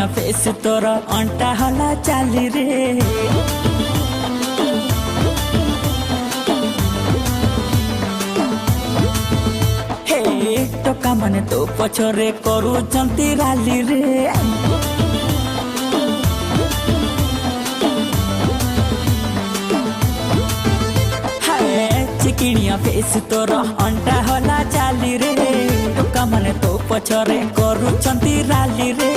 चिकनिया face तोर अंटा हला चाली रे हे टोका माने तो पछरे करू चंती राली रे चिकनिया फेस तोर अंटा हला चाली रे टोका माने तो पछरे करू चंती राली रे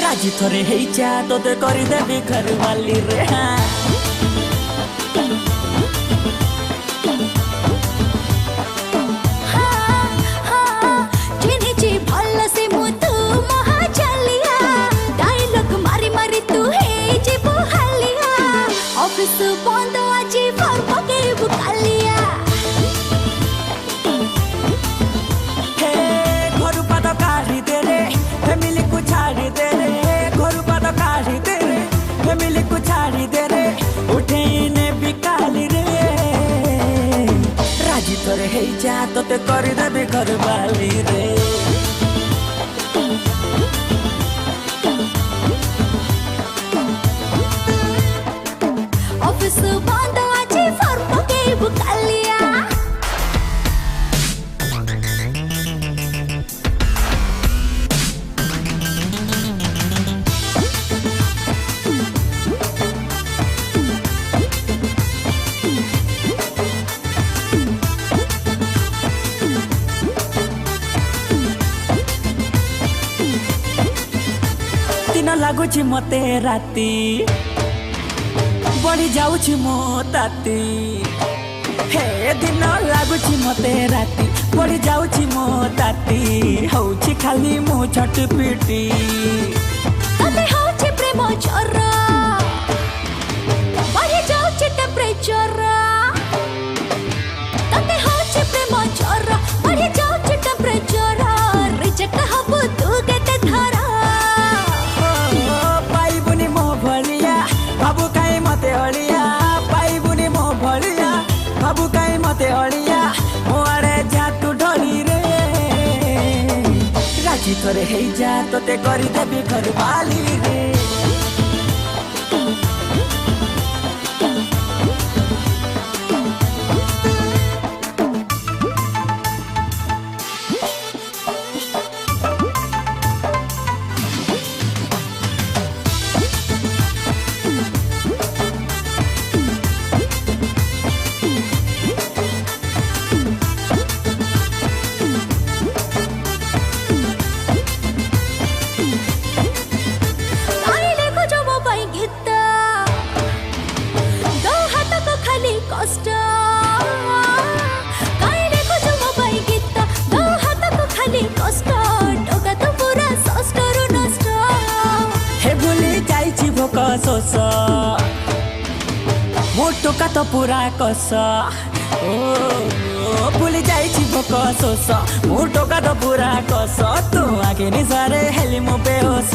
राजी थरे हेई जा तोते करी देबी घर वाली रे ऑफिस बंद आजी फर पके बुकालिया हे घर पाद काढ़ी दे रे फैमिली को छाड़ी दे रे घर पाद काढ़ी दे रे फैमिली को छाड़ी दे रे उठे ने बिकाली रे राजी तोरे हेई जा तोते करी देबी घर वाली रे ऑफिस बंद आजी फर पके बुकालिया दिन लागुची मते राती बढ़ी जाऊची मो ताती हे दिन लागुची मते राती बढ़ी जाऊची मो ताती होउची खाली मो छट पिटी तते होची प्रेम चोरा बढ़ी जाऊची टेम्परेचर तते होची प्रेम चोरा बढ़ी जाऊची टेम्परेचर रिजेक्ट हबु तू गेते धरा पाइबुनी मो भलिया बाबू काई मते अड़िया पाइबुनी मो भलिया बाबू काई मते अड़िया मो आड़े जा तू ढली रे राजी थोरे हेई जा तोते करी देबी घर वाली रे सोस मोटो का तो पूरा कस ओ भूली जाइछि भोक सोस मोटो का तो पूरा कस तू आगे निसारे हेली मो बेहोस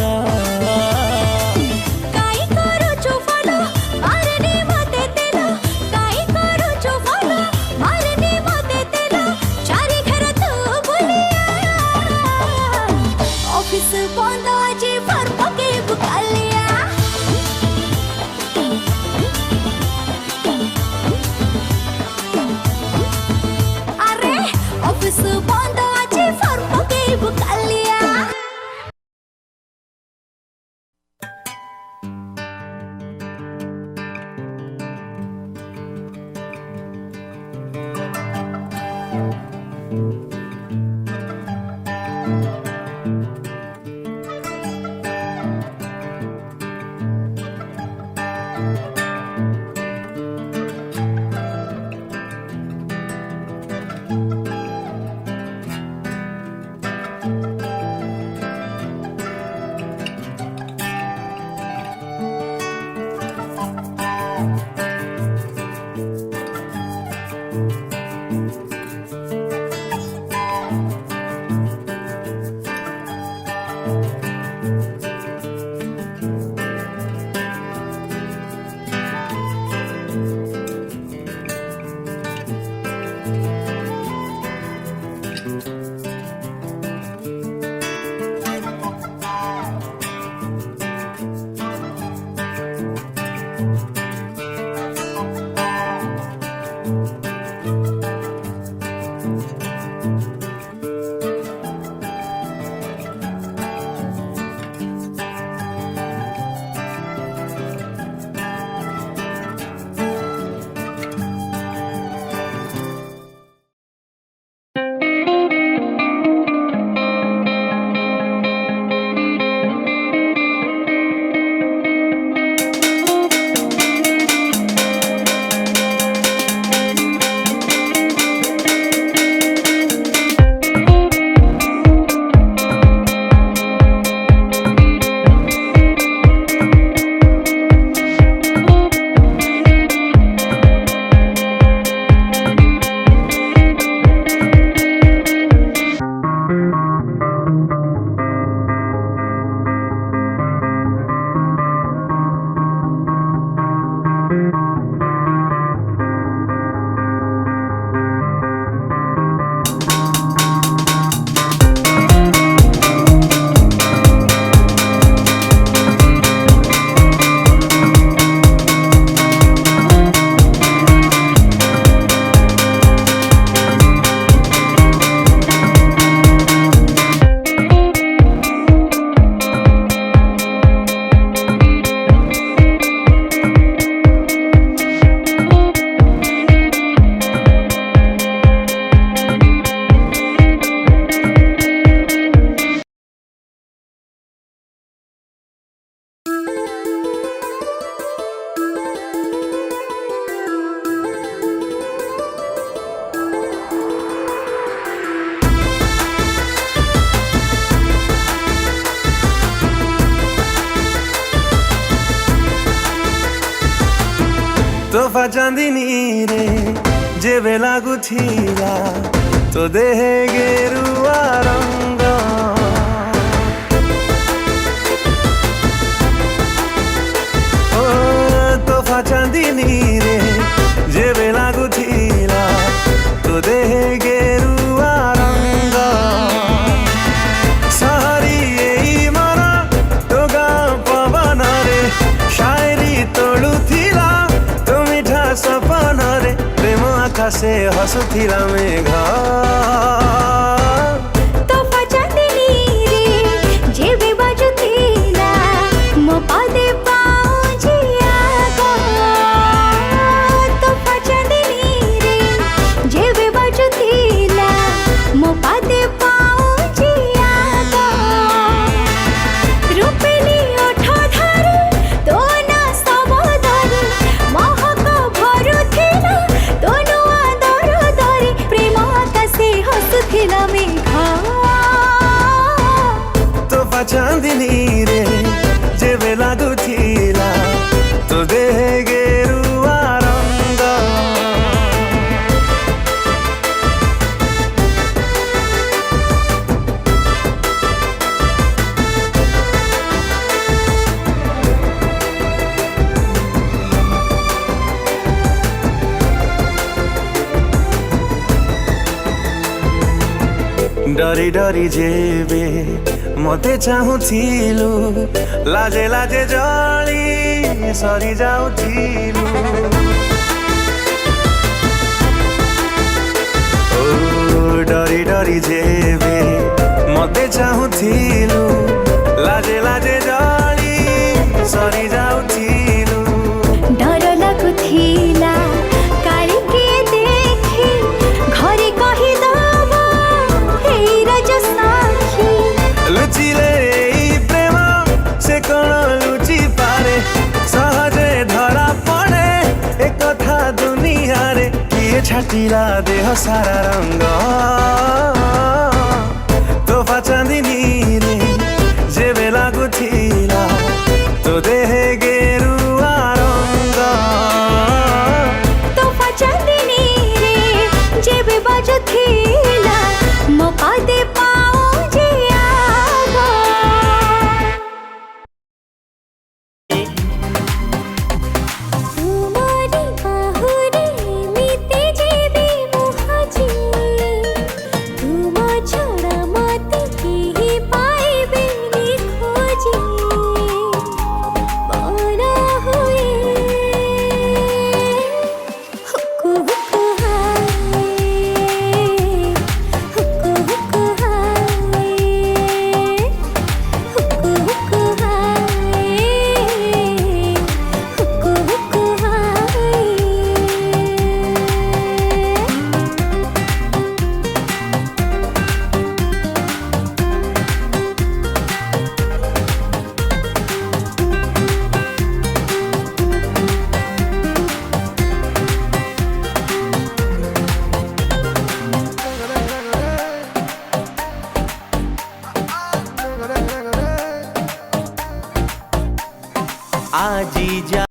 काई करू छु फलो मारनी मते तेलो काई करू छु फलो मारनी मते तेलो चारी घर तू बुलिया ऑफिस बंद आजी फर पके बुकालिया ऑफिस बंद आजी फर पके बुकालिया तोहफा चांदनी रे जेबे लागुथिला तो देहे गेरुआ रंग ओ तोहफा चांदनी रे जेबे लागुथिला तो देहे गेरुआ रंग सहरी एई मन तो गाँ पवन रे शायरी तोड़ुथिला तो मिठा सपन रे प्रेम आकाशे हसुथिला मेघ तोहफा चांदनी रे जेबे बाजुथिला मो पादे पाउजिया गो तोहफा चांदनी रे जेबे बाजुथिला मो पादे पाउजिया गो रूपेली ओठ धरे तो ना सबदरे महक भरुथिला तो नुआ दर दरे प्रेम आकाशे हसुथिला मेघ तोहफा चांदनी रे जेबे लागुथिला तो देहे गेरुआ रंग डरी डरी जेबे मते चाहुथिलु लाजे लाजे जली सरी जाउथिलु ओ डरी डरी जेबे मते चाहुथिलु लाजे लाजे जली सरी जाउथिलु डर लागुथिला काली के देखी घरे कहि दब हे रज साखी लुचिले एई प्रेम से कण लुचि पारे सहजे धरा पड़े एक कथा दुनिया रे किए छाटिला देह सारा रंग तोहफा चांदनी रे जेबे लागुथिला तो देहे गेरुआ रंग तोहफा चांदनी रे जेबे बाजुथिला मो पादे पाउजिया गो तुमरी बाहुरे मिते जेबे मुहाजी तुम छोड़ा मते केहि पाइबे नि खोजी मन हुए हुक्कु हुक्कु हाय हुक्कु हुक्कु हाय हुक्कु हुक्कु हाय हुक्कु हुक्कु हाय आजी जा